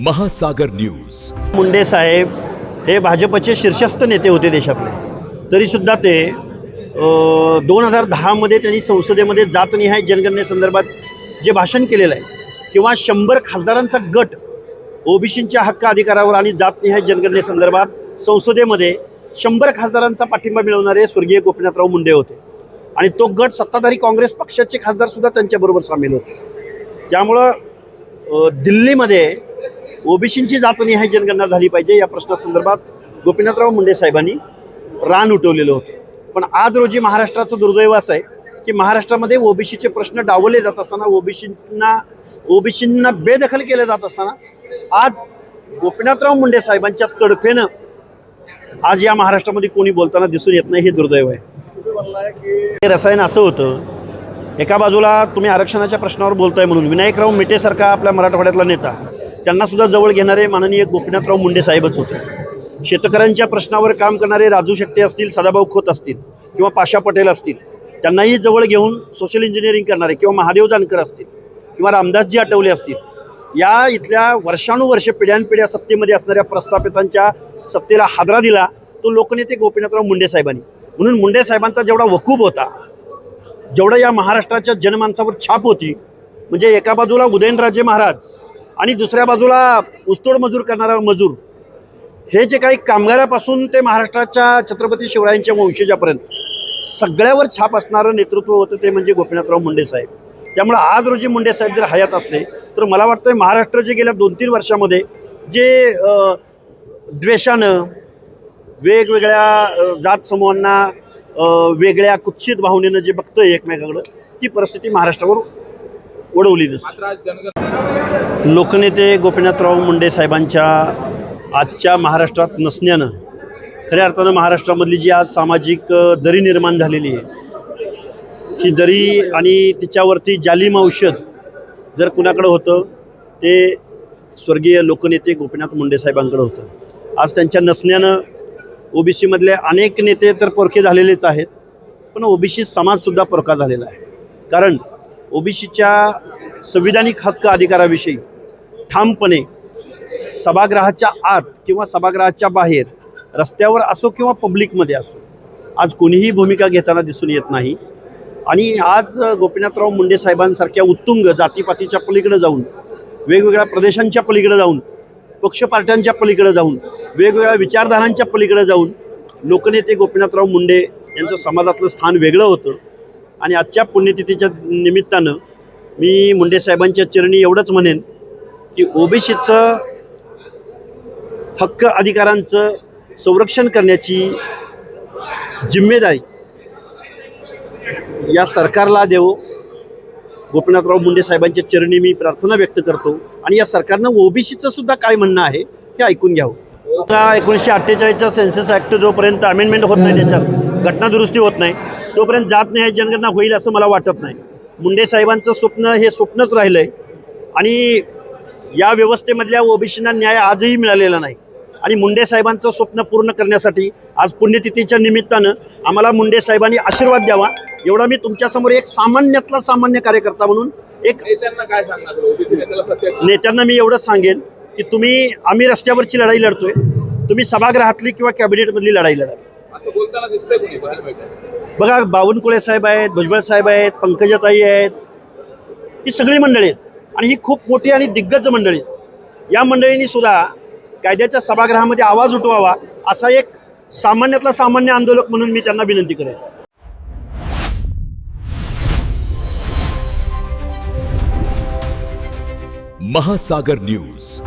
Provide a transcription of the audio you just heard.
महासागर न्यूज। मुंडे साहेब हे भाजपचे शीर्षस्थ नेते होते देशातले, तरीसुद्धा ते 2010 त्यांनी संसदेमध्ये जातनिहाय जनगणनेसंदर्भात जे भाषण केलेलं आहे किंवा 100 खासदारांचा गट ओबीसींच्या हक्क अधिकारावर आणि जातनिहाय जनगणनेसंदर्भात संसदेमध्ये 100 खासदारांचा पाठिंबा मिळवणारे स्वर्गीय गोपीनाथराव मुंडे होते आणि तो गट सत्ताधारी काँग्रेस पक्षाचे खासदारसुद्धा त्यांच्याबरोबर सामील होते। त्यामुळं दिल्लीमध्ये ओबीसींची जातनिहाय जनगणना झाली पाहिजे या प्रश्नासंदर्भात गोपीनाथराव मुंडे साहेबांनी रान उठवलेलं होतं। पण आज रोजी महाराष्ट्राचं दुर्दैव असं आहे की महाराष्ट्रामध्ये ओबीसीचे प्रश्न डावलले जात असताना, ओबीसींना बेदखल केलं जात असताना आज गोपीनाथराव मुंडे साहेबांच्या तडफेनं आज या महाराष्ट्रामध्ये कोणी बोलताना दिसून येत नाही, हे दुर्दैव आहे। हे रसायन असं होतं, एका बाजूला तुम्ही आरक्षणाच्या प्रश्नावर बोलताय म्हणून विनायकराव मेटेसारखा आपल्या मराठवाड्यातला नेता, त्यांना सुद्धा जवळ घेणारे माननीय गोपीनाथराव मुंडे साहेबच होते। शेतकऱ्यांच्या प्रश्नावर काम करणारे राजू शेट्टे असतील, सदाभाऊ खोत असतील किंवा पाशा पटेल असतील, त्यांनाही जवळ घेऊन सोशल इंजिनिअरिंग करणारे किंवा महादेव जानकर असतील किंवा रामदासजी आठवले असतील, या इथल्या वर्षानुवर्षे पिढ्यानपिढ्या सत्तेमध्ये असणाऱ्या प्रस्थापितांच्या सत्तेला हादरा दिला तो लोकनेते गोपीनाथराव मुंडे साहेबांनी। म्हणून मुंडे साहेबांचा जेवढा वकूब होता, जेवढा या महाराष्ट्राच्या जनमानसावर छाप होती, म्हणजे एका बाजूला उदयनराजे महाराज आणि दुसऱ्या बाजूला ऊसतोड मजूर करणारा मजूर, हे जे काही कामगारापासून ते महाराष्ट्राच्या छत्रपती शिवरायांच्या वंशजापर्यंत सगळ्यावर छाप असणारं नेतृत्व होतं ते म्हणजे गोपीनाथराव मुंडे साहेब। त्यामुळे आज रोजी मुंडे साहेब जर हयात असते तर मला वाटतं महाराष्ट्र जे गेल्या 2-3 वर्षामध्ये जे द्वेषानं वेगवेगळ्या जात समूहांना वेगळ्या कुत्सित भावनेनं जे बघतंय एकमेकाकडं, ती परिस्थिती महाराष्ट्रावर ओढवली नसते। लोकनेते गोपीनाथराव मुंडे साहेबांच्या आजच्या महाराष्ट्रात नसण्यानं खऱ्या अर्थानं महाराष्ट्रामधली जी आज सामाजिक दरी निर्माण झालेली आहे, ही दरी आणि तिच्यावरती जालिम औषध जर कुणाकडं होतं ते स्वर्गीय लोकनेते गोपीनाथ मुंडे साहेबांकडं होतं। आज त्यांच्या नसण्यानं ओबीसीमधले अनेक नेते तर परके झालेलेच आहेत, पण ओबीसी समाजसुद्धा परका झालेला आहे। कारण ओबीसीच्या संविधानिक हक्क अधिकाराविषयी ठामपणे सभागृहाच्या आत किंवा सभागृहाच्या बाहेर, रस्त्यावर असो किंवा पब्लिकमध्ये असो, आज कोणीही भूमिका घेताना दिसून येत नाही। आणि आज गोपीनाथराव मुंडे साहेबांसारख्या उत्तुंग जातीपातीच्या पलीकडे जाऊन, वेगवेगळ्या प्रदेशांच्या पलीकडे जाऊन, पक्ष पार्ट्यांच्या पलीकडे जाऊन, वेगवेगळ्या विचारधारांच्या पलीकडे जाऊन लोकनेते गोपीनाथराव मुंडे यांचं समाजातलं स्थान वेगळं होतं। आणि आजच्या पुण्यतिथीच्या निमित्तानं मी मुंडे साहेबांच्या चरणी एवढंच म्हणेन की ओबीसीचं हक्क अधिकारांचं संरक्षण करण्याची जिम्मेदारी या सरकारला देव, गोपीनाथराव मुंडे साहेबांच्या चरणी मी प्रार्थना व्यक्त करतो। आणि या सरकारनं ओबीसीचं सुद्धा काय म्हणणं आहे हे ऐकून घ्यावं। 1948चा सेन्सस ॲक्ट जोपर्यंत अमेंडमेंट होत नाही, त्याच्यात घटनादुरुस्ती होत नाही, तोपर्यंत जातनिहाय जनगणना होईल असं मला वाटत नाही। मुंडे साहेबांचं स्वप्न हे स्वप्नच राहिलं आहे आणि या व्यवस्थेमधल्या ओबीसींना न्याय आजही मिळालेला नाही। आणि मुंडे साहेबांचं स्वप्न पूर्ण करण्यासाठी आज पुण्यतिथीच्या निमित्तानं आम्हाला मुंडे साहेबांनी आशीर्वाद द्यावा, एवढा मी तुमच्यासमोर एक सामान्यातला सामान्य कार्यकर्ता म्हणून एक नेत्यांना काय सांगणार? ओबीसी नेत्यांना मी एवढंच सांगेन की आम्ही रस्त्यावरची लढाई लढतोय, तुम्ही सभागृहातली किंवा कॅबिनेटमधली लढाई लढा असं बोलताना दिसतंय कोणी बाहेर? बघा, बावनकुळे साहेब आहेत, भुजबळ साहेब आहेत, पंकजाताई आहेत, ही सगळी मंडळी आहेत आणि ही खूप मोठी आणि दिग्गज मंडळी आहेत। या मंडळींनी सुद्धा कायद्याच्या सभागृहामध्ये आवाज उठवावा, असा एक सामान्यातला सामान्य आंदोलक म्हणून मी त्यांना विनंती करेन। महासागर न्यूज।